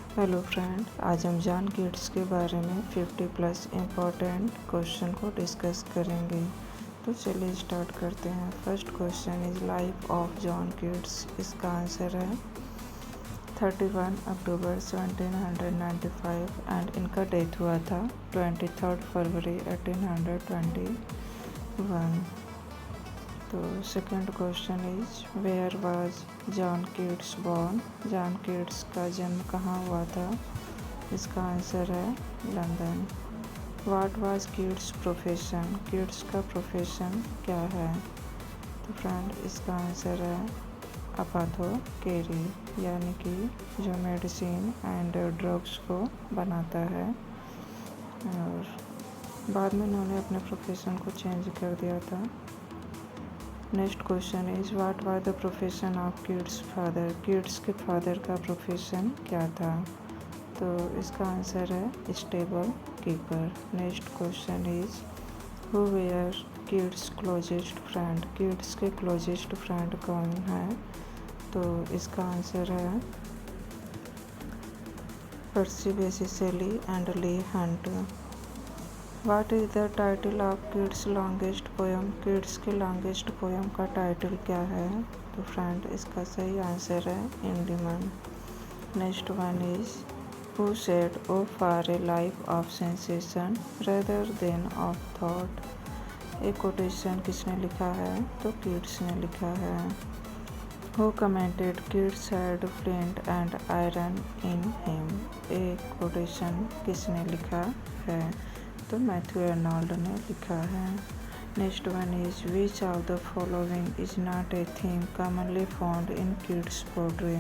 Hello friend, आज हम John Keats के बारे में 50 प्लस इम्पोर्टेंट क्वेश्चन को डिस्कस करेंगे। तो चलिए स्टार्ट करते हैं। First question is life of John Keats. इसका आंसर है 31 अक्टूबर 1795 एंड इनका डेथ हुआ था 23 फरवरी 1821। तो second question is where was John Keats born. John Keats का जन्म कहाँ हुआ था? इसका आंसर है London. What was Keats profession. Keats का प्रोफेशन क्या है? तो फ्रेंड, इसका आंसर है अपोथेकेरी, यानी कि जो मेडिसिन एंड ड्रग्स को बनाता है। और बाद में उन्होंने अपने प्रोफेशन को चेंज कर दिया था। Next question is what was the profession of Keats father. Keats के फादर का प्रोफेशन क्या था? तो इसका आंसर है stable keeper. Next question is who were Keats closest friend. Keats के क्लोजेस्ट फ्रेंड कौन है? तो इसका आंसर है Percy Bysshe Shelley and Leigh Hunt. What is the title of Keats longest poem. Keats के लॉन्गेस्ट पोएम का title क्या है? तो फ्रेंड, इसका सही आंसर है Endymion. Next one is who said O for a life of sensation rather than of thought. एक quotation किसने लिखा है? तो किट्स ने लिखा है। Who commented Keats had flint and iron in him. एक कोटेशन किसने लिखा है? तो मैथ्यू आर्नोल्ड ने लिखा है। Next one is which of the following is not a theme commonly found in Keats poetry.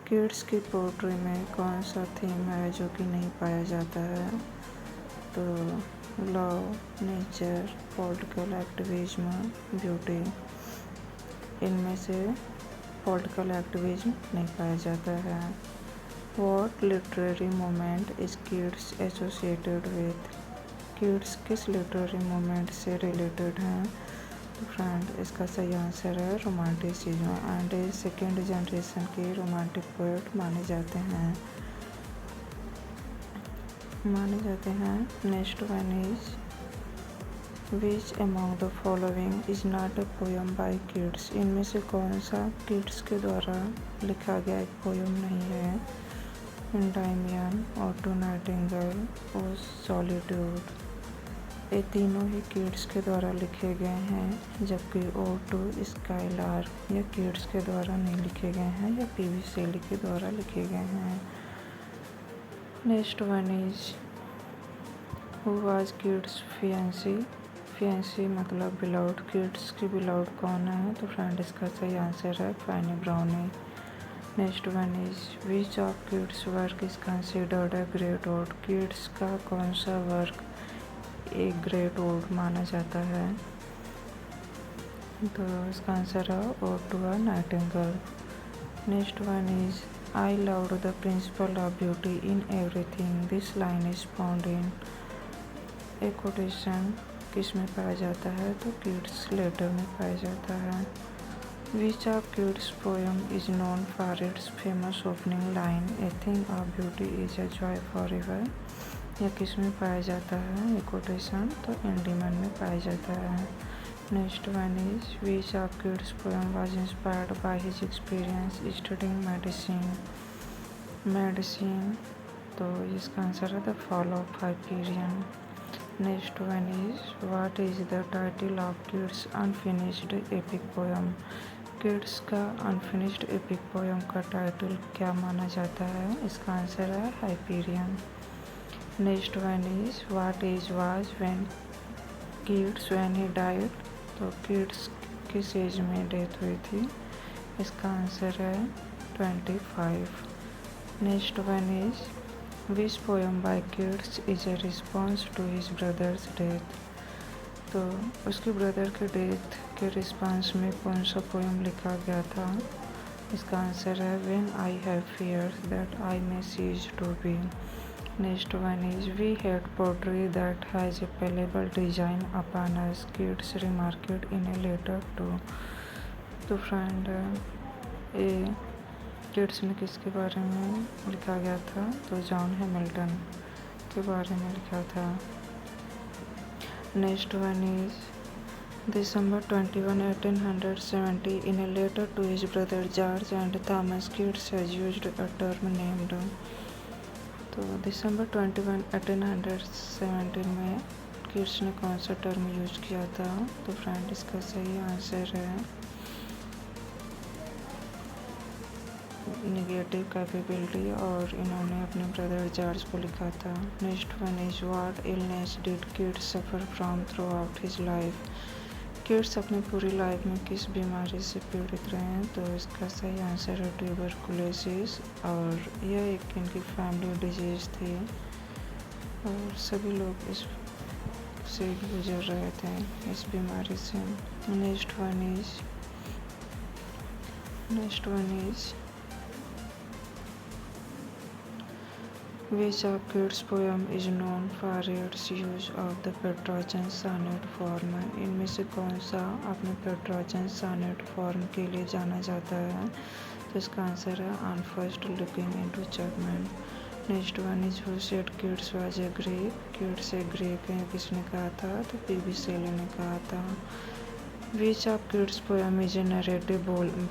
Keats की पोट्री में कौन सा थीम है जो कि नहीं पाया जाता है? तो love, nature, political activism, beauty. इनमें से पॉलिटिकल एक्टिविज्म नहीं पाया जाता है। What literary movement is kids associated with. Kids किस लिटरेरी मूवमेंट से रिलेटेड हैं? तो फ्रेंड, इसका सही आंसर है रोमांटिसिज्म एंड सेकेंड जनरेशन के रोमांटिक पोएट माने जाते हैं। Next one is which among the following is not a poem by kids. इनमें से कौन सा किड्स के द्वारा लिखा गया एक पोएम नहीं है? एंडाइमियन, ऑटो नाइटिंगेल और सॉलिट्यूड। ये तीनों ही किड्स के द्वारा लिखे गए हैं, जबकि ऑटो, स्काइलार या किड्स के द्वारा नहीं लिखे गए हैं या पीवी शेली के द्वारा लिखे गए हैं। Next one is who was Keats fiancee. Fiancee मतलब बिलाउड। किड्स की बिलाउड कौन है? तो फ्रेंड, इसका सही आंसर है Fanny Brawne. Next one is which of Keats work is considered a great ode. Keats का कौन सा वर्क एक ग्रेट ओड माना जाता है? तो इसका आंसर है ode to a nightingale. Next one is I loved the principle of beauty in everything this line is found in. एक कोटेशन किस में पाया जाता है? तो किड्स लेटर में पाया जाता है। विच of Keats poem is known for its famous opening line a thing of beauty is a joy for ever. यह किस में पाया जाता है ये कोटेशन? तो इंडिमन में पाया जाता है। Next one is which of Keats poem was inspired by his experience studying medicine. तो इसका आंसर है the fall of Hyperion. Next one is what is the title of Keats unfinished epic poem. Keats का unfinished epic poem का title क्या माना जाता है? इसका आंसर है Hyperion. Next one is what age was when Keats when he died. तो Keats किस एज में डेथ हुई थी? इसका आंसर है 25। Next one is which poem by Keats is a response to his brother's death. तो उसके ब्रदर के डेथ के रिस्पॉन्स में कौन सा पोएम लिखा गया था? इसका आंसर है when I have fears that I may cease to be. Next one is we had poetry that has a palpable design upon us Keats remarked in a letter to. तो friend, ये Keats में किसके बारे में लिखा गया था? तो जॉन हैमिल्टन के बारे में लिखा था। Next one is December 21, 1870, in a letter to his brother George and Thomas, Keats has used a term named. तो December 21, 1817 में कीट्स ने कौन सा टर्म यूज किया था? तो फ्रेंड इसका सही आंसर है निगेटिव कैपेबिलिटी, और इन्होंने अपने ब्रदर जॉर्ज को लिखा था। Next one is what illness did Keats suffer from through out his life? Keats अपनी पूरी लाइफ में किस बीमारी से पीड़ित रहे हैं? तो इसका सही आंसर है ट्यूबरकुलोसिस, और यह एक इनकी फैमिली डिजीज़ थी और सभी लोग इस से गुजर रहे थे, इस बीमारी से। Next one is Which of Keats' poem is known for its use of the Petrarchan sonnet form? इनमें से कौन सा अपने Petrarchan sonnet form के लिए जाना जाता है? तो इसका आंसर है On First Looking into Chapman। Next one is Who said Keats was a Greek? Keats एक ग्रीक है, किसने कहा था? तो पीबी शेले ने कहा था। Which of Keats' poem is a narrative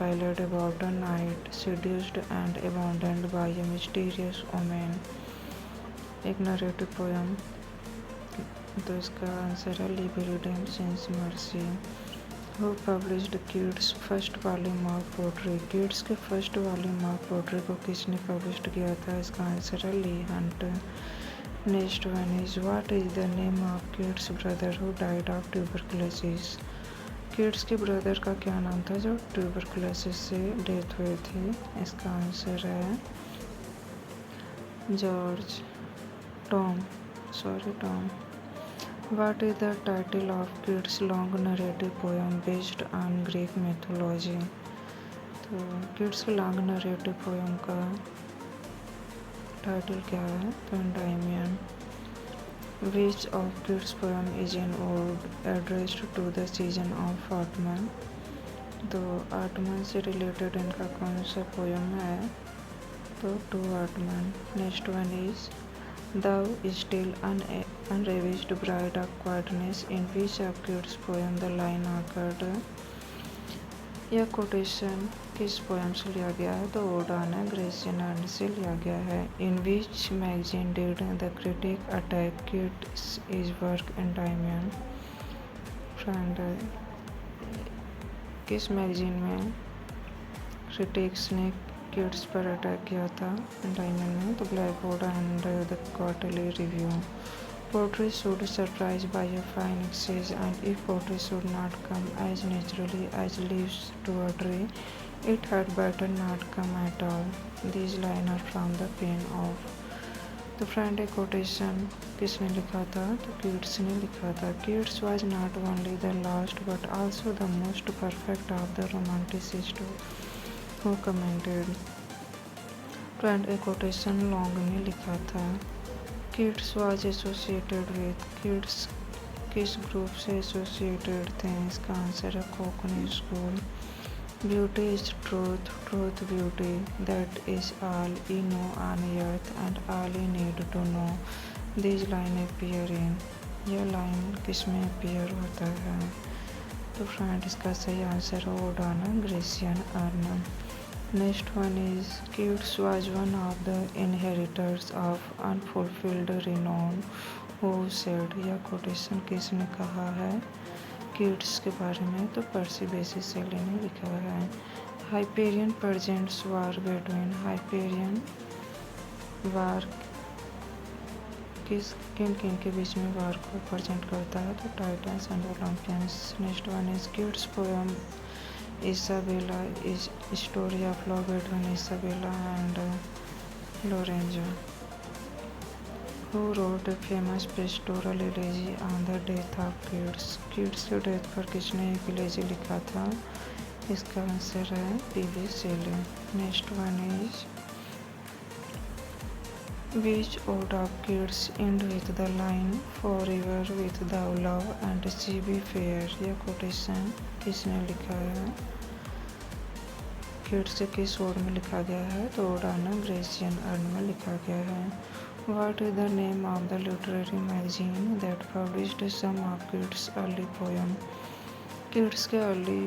ballad about a knight seduced and abandoned by a mysterious woman? एक नरेटिव पोएम, तो इसका आंसर है लिबी रिडेम्ड सिंस मर्सी। Who published Keats first volume of poetry? Keats के फर्स्ट वॉल्यूम ऑफ पोट्री को किसने पब्लिश किया था? इसका आंसर है Leigh Hunt. Next one is what is the name of Keats brother who died of tuberculosis? Keats के brother का क्या नाम था जो ट्यूबरकुलोसिस से डेथ हुई थी? इसका आंसर है Tom. What is the title of Keats' long narrative poem based on Greek mythology? तो Keats के लॉन्ग नरेटिव पोएम का टाइटल क्या है? तो एंडाइमियन। Which of Keats' poem is an ode addressed to the season of autumn? तो autumn से related इनका कौन सा पोएम है? तो to autumn। Next one is Thou still unravished bride of quietness, in which of Keats' poem the line occurred? यह quotation किस poem से लिया गया है? तो ओड ऑन ग्रेसियन से लिया गया है। In which magazine did the critic attack Keats his work Endymion? Friend किस मैगजीन में क्रिटिक्स ने Keats पर अटैक किया था एंडाइमियन में? तो Blackwood's and the Quarterly Review. Poetry should surprise by a fine excess, and if poetry should not come as naturally as leaves to a tree, it had better not come at all. These lines are from the pen of। तो friend एक quotation किसने लिखा था? तो Keats ने लिखा था। Keats was not only the last but also the most perfect of the romanticists who commented। Friend एक कोटेशन लॉन्ग ने लिखा था। Keats was associated with। Keats किस ग्रुप से एसोसिएटेड थे? इसका आंसर है cockney school. Beauty is truth, truth beauty, that is all ye know on earth and all ye need to know. This line appear in. यह लाइन किस में appear होता है? तो फ्रेंड इसका सही आंसर है odd on Grecian earn. Next one is Keats was one of the inheritors of unfulfilled renown who said। यह कोटेशन किसने कहा है Keats के बारे में? तो पर्सी बेसी शेले ने लिखा है। हाइपेरियन प्रेजेंट्स वार बिटवीन। हाइपेरियन वार किन किन के बीच में वार को प्रेजेंट करता है? तो titans and Olympians. Next one is Keats poem Isabella is story of love between Isabella and Lorenzo, who wrote a famous pastoral elegy on the death of Keats। Keats के death पर किसने एक elegy लिखा था? इसका answer है PB Shelley. Next one is Which ode of Keats end with the line forever with thou love and she be fair? यह quotation किसने लिखा है? किड्स किस वर्ड में लिखा गया है, तो ओड ऑन ग्रेसियन अर्न में लिखा गया है। What is the name of the literary magazine that published some of Keats early poem. Keats के अर्ली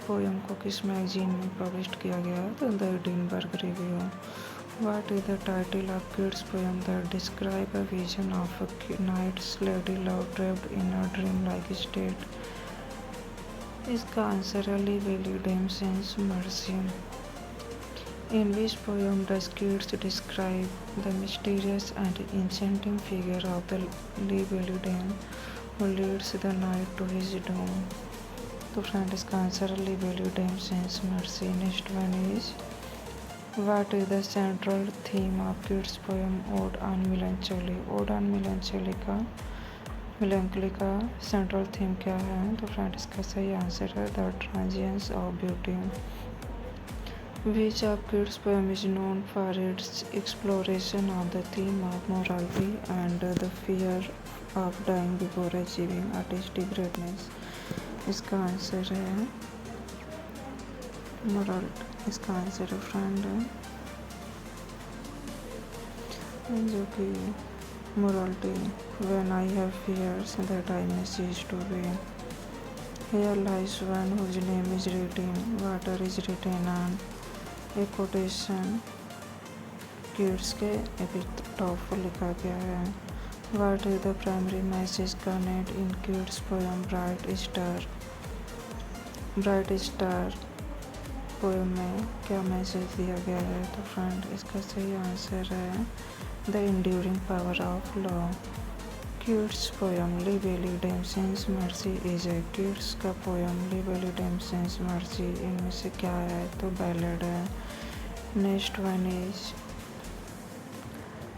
पोयम को किस मैगजीन में पब्लिश किया गया है, तो the Edinburgh review. What is the title of kids' poem that describe a vision of a knight's lady love trapped in a dream-like state? इसका answer है ली विलियम्सन्स mercy. In which poem does Keats describe the mysterious and enchanting figure of the Llywelyn who leads the knight to his doom? तो friend इसका answer है ली विलियम्सन्स मर्सी। Next one is What is the central theme of Keats' poem Ode on Melancholy? Ode on Melancholy का central theme क्या है, तो फ्रेंड इसका सही आंसर है the transience of beauty. Which of Keats' poem is known for its exploration of the theme of morality and the fear of dying before achieving artistic greatness? इसका answer है moral. इसका answer है friend जो कि morality. When I have fears that I may cease to be. Here lies one whose name is written water is written on. A quotation Keats के epitaph पर लिखा गया है। What is the primary message connect in Keats poem bright star poem में क्या message दिया गया है, तो फ्रेंड इसका सही आंसर है the enduring power of love. Keats poem ली विलियम्सन्स मर्सी इज ए। किड्स का पोएम ली विलियम्सन्स मर्सी इनमें से क्या है, तो बैलेड है। Next one is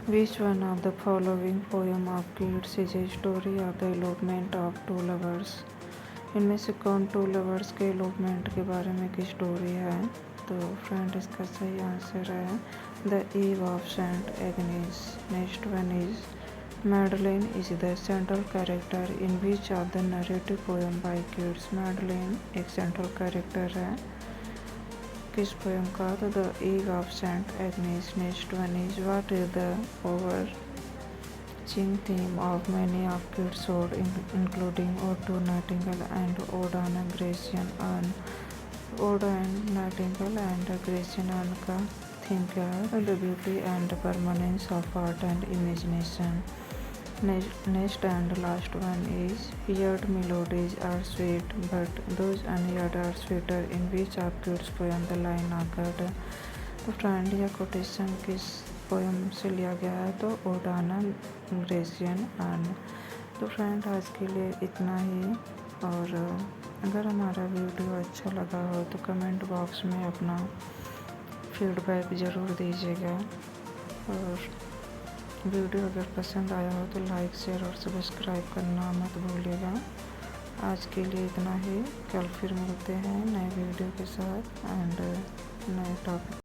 which one of the following poem of Keats is a story of the elopement of two lovers. इनमें से कौन टू लवर्स के एलोपमेंट के बारे में की स्टोरी है, तो फ्रेंड इसका सही आंसर है the Eve of Saint Agnes. Next one is Madeline is the central character in which of the narrative poem by Keats. Madeline एक सेंट्रल कैरेक्टर है किस पोएम का, तो the Eve of Saint Agnes. Next one is what is the overarching theme of many of Keats' odes, including Ode to Nightingale and Ode on Grecian Urn। Ode and Nightingale and Grecian Urn का theme क्या है, the beauty and permanence of art and imagination. Next and last one is heard melodies are sweet but those unheard are sweeter in which of Keats poem the line occurred. तो friend यह quotation किस poem से लिया गया है, तो Ode on Grecian Urn. तो friend आज के लिए इतना ही, और अगर हमारा वीडियो अच्छा लगा हो तो कमेंट बॉक्स में अपना फीडबैक ज़रूर दीजिएगा, और वीडियो अगर पसंद आया हो तो लाइक शेयर और सब्सक्राइब करना मत भूलिएगा। आज के लिए इतना ही, कल फिर मिलते हैं नए वीडियो के साथ एंड नए टॉपिक।